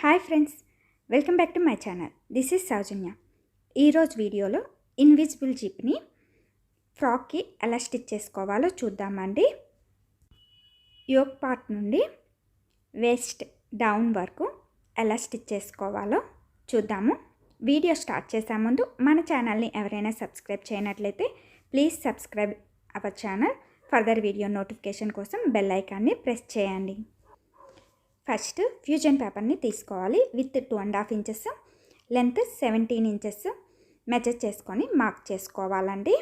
Hi friends, welcome back to my channel. This is Soujanya. ఈరోజు వీడియోలో invisible జిప్ని ఫ్రాక్కి ఎలా స్టిచ్ చేసుకోవాలో చూద్దామండి. యోక్ పార్ట్ నుండి వేస్ట్ డౌన్ వరకు ఎలా స్టిచ్ చేసుకోవాలో చూద్దాము. వీడియో స్టార్ట్ చేసే ముందు మన ఛానల్ని ఎవరైనా సబ్స్క్రైబ్ చేయనట్లయితే please subscribe our channel. Further video notification కోసం బెల్ ఐకాన్ని ప్రెస్ చేయండి. ఫస్ట్ ఫ్యూజన్ పేపర్ని తీసుకోవాలి. With 2.5 inches length 17 inches measure చేసుకొని మార్క్ చేసుకోవాలండి.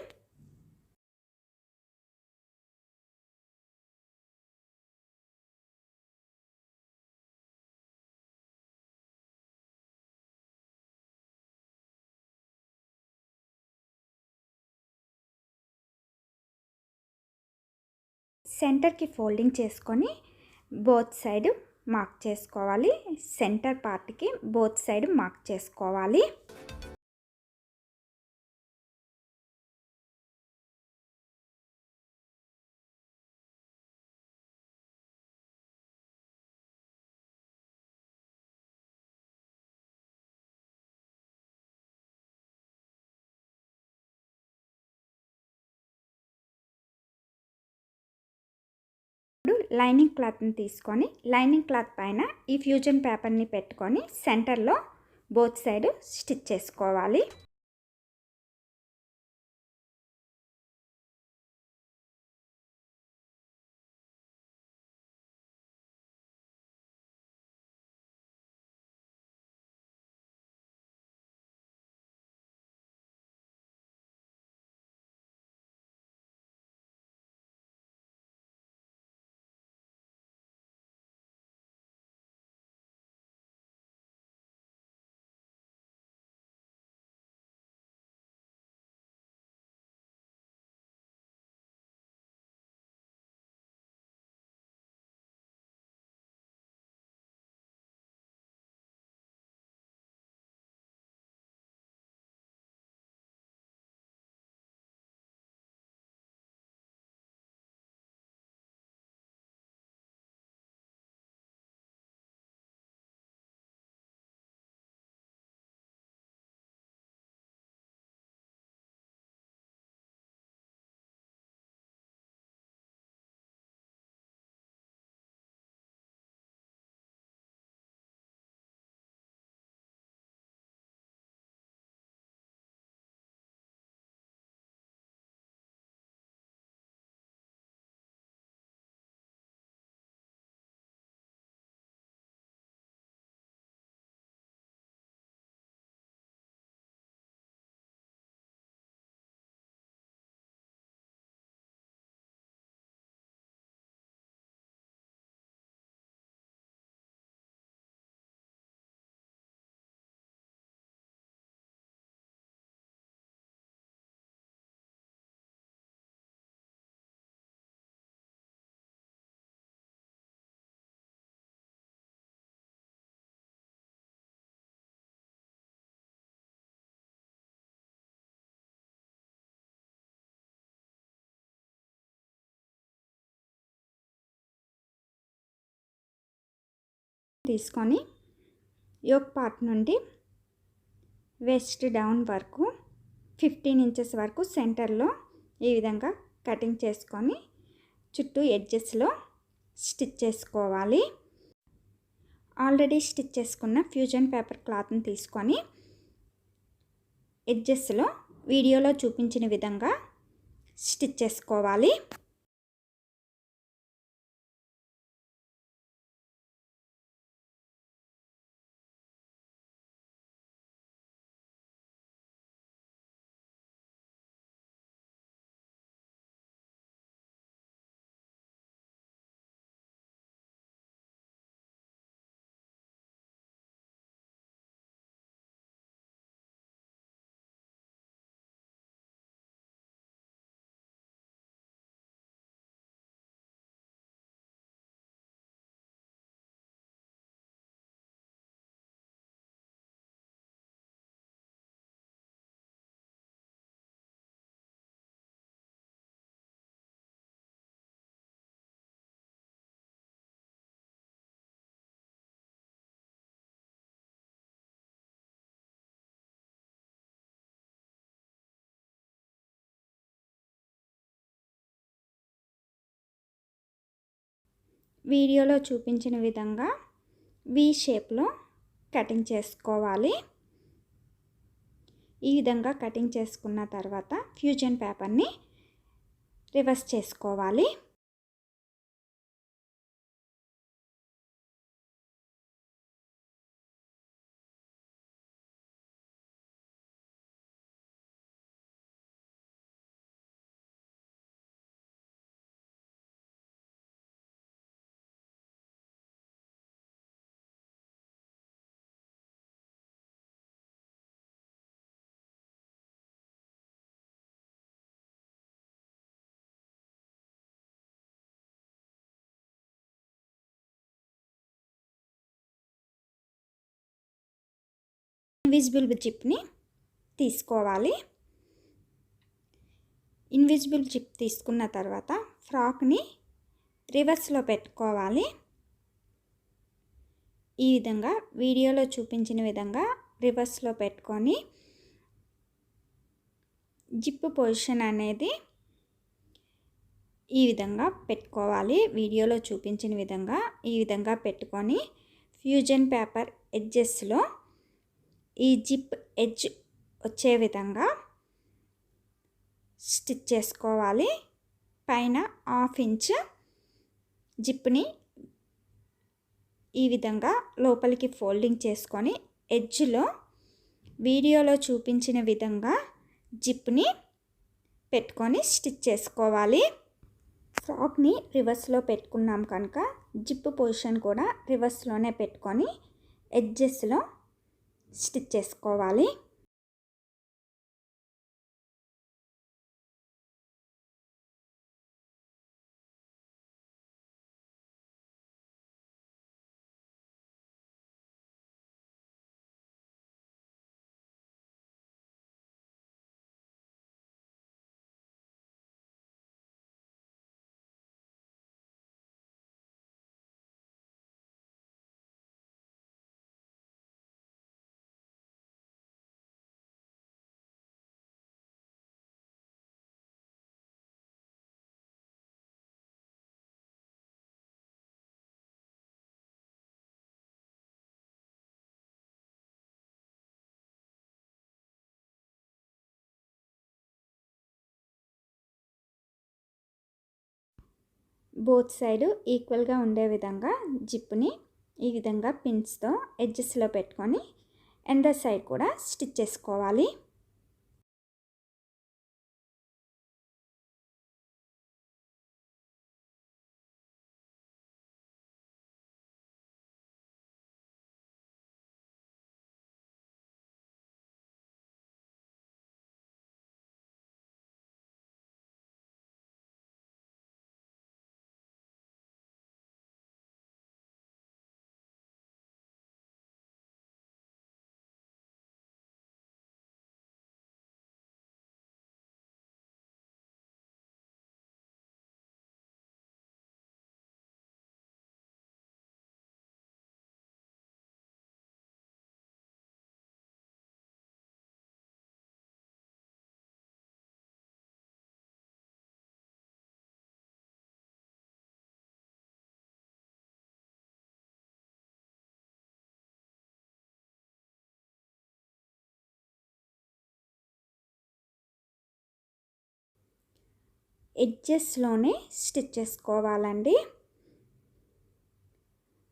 సెంటర్కి ఫోల్డింగ్ చేసుకొని బోత్ సైడ్ మార్క్ చేసుకోవాలి. సెంటర్ పార్ట్కి బోత్ సైడ్ మార్క్ చేసుకోవాలి. లైనింగ్ క్లాత్ని తీసుకొని లైనింగ్ క్లాత్ పైన ఈ ఫ్యూజన్ పేపర్ని పెట్టుకొని సెంటర్లో బోత్ సైడ్ స్టిచ్ చేసుకోవాలి. తీసుకొని యోక్ పార్ట్ నుండి వేస్ట్ డౌన్ వరకు 15 ఇంచెస్ వరకు సెంటర్లో ఈ విధంగా కటింగ్ చేసుకొని చుట్టూ ఎడ్జెస్లో స్టిచ్ చేసుకోవాలి. ఆల్రెడీ స్టిచ్ చేసుకున్న ఫ్యూజన్ పేపర్ క్లాత్ని తీసుకొని ఎడ్జెస్లో వీడియోలో చూపించిన విధంగా స్టిచ్ చేసుకోవాలి. వీడియోలో చూపించిన విధంగా వి షేప్లో కటింగ్ చేసుకోవాలి. ఈ విధంగా కటింగ్ చేసుకున్న తర్వాత ఫ్యూజన్ పేపర్ని రివర్స్ చేసుకోవాలి. ఇన్విజిబుల్ జిప్ని తీసుకోవాలి. ఇన్విజిబుల్ జిప్ తీసుకున్న తర్వాత ఫ్రాక్ని రివర్స్లో పెట్టుకోవాలి. ఈ విధంగా వీడియోలో చూపించిన విధంగా రివర్స్లో పెట్టుకొని జిప్ పొజిషన్ అనేది ఈ విధంగా పెట్టుకోవాలి. వీడియోలో చూపించిన విధంగా ఈ విధంగా పెట్టుకొని ఫ్యూజన్ పేపర్ ఎడ్జెస్లో ఈ జిప్ ఎడ్జ్ వచ్చే విధంగా స్టిచ్ చేసుకోవాలి. పైన 1/2 ఇంచ్ జిప్ని ఈ విధంగా లోపలికి ఫోల్డింగ్ చేసుకొని ఎడ్జ్లో వీడియోలో చూపించిన విధంగా జిప్ని పెట్టుకొని స్టిచ్ చేసుకోవాలి. ఫ్రాక్ని రివర్స్లో పెట్టుకున్నాం కనుక జిప్ పొజిషన్ కూడా రివర్స్లోనే పెట్టుకొని ఎడ్జెస్లో స్టిచ్ చేసుకోవాలి. బోత్ సైడ్ ఈక్వల్గా ఉండే విధంగా జిప్ని ఈ విధంగా పిన్స్తో ఎడ్జెస్లో పెట్టుకొని ఎండర్ సైడ్ కూడా స్టిచ్ చేసుకోవాలి. ఎడ్జెస్లోనే స్టిచ్ చేసుకోవాలండి.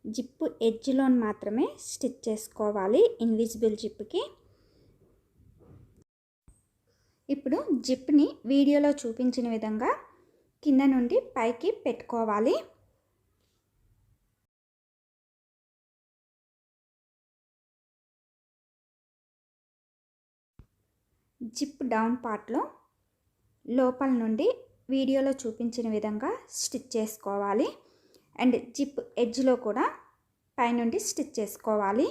జిప్ ఎడ్జ్లో మాత్రమే స్టిచ్ చేసుకోవాలి ఇన్విజిబుల్ జిప్కి. ఇప్పుడు జిప్ని వీడియోలో చూపించిన విధంగా కింద నుండి పైకి పెట్టుకోవాలి. జిప్ డౌన్ పార్ట్లో లోపల నుండి వీడియోలో చూపించిన విధంగా స్టిచ్ చేసుకోవాలి. అండ్ జిప్ ఎడ్జ్లో కూడా పైనుండి స్టిచ్ చేసుకోవాలి.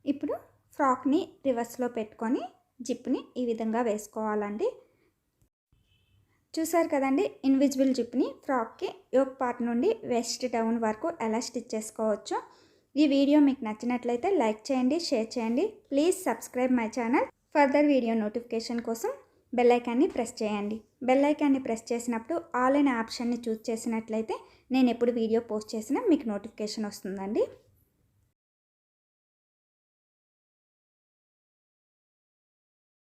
ఇప్పుడు ఫ్రాక్ని రివర్స్లో పెట్టుకొని జిప్ని ఈ విధంగా వేసుకోవాలండి. చూసారు కదండి, ఇన్విజిబుల్ జిప్ని ఫ్రాక్కి యోక్ పార్ట్ నుండి వెస్ట్ డౌన్ వరకు ఎలా స్టిచ్ చేసుకోవచ్చో. ఈ వీడియో మీకు నచ్చినట్లయితే లైక్ చేయండి, షేర్ చేయండి. Please subscribe my channel. Further video notification కోసం బెల్ ఐకాన్ని ప్రెస్ చేయండి. బెల్ ఐకాన్ని ప్రెస్ చేసినప్పుడు ఆల్ అనే ఆప్షన్ని చూస్ చేసినట్లయితే నేను ఎప్పుడు వీడియో పోస్ట్ చేసినా మీకు నోటిఫికేషన్ వస్తుందండి.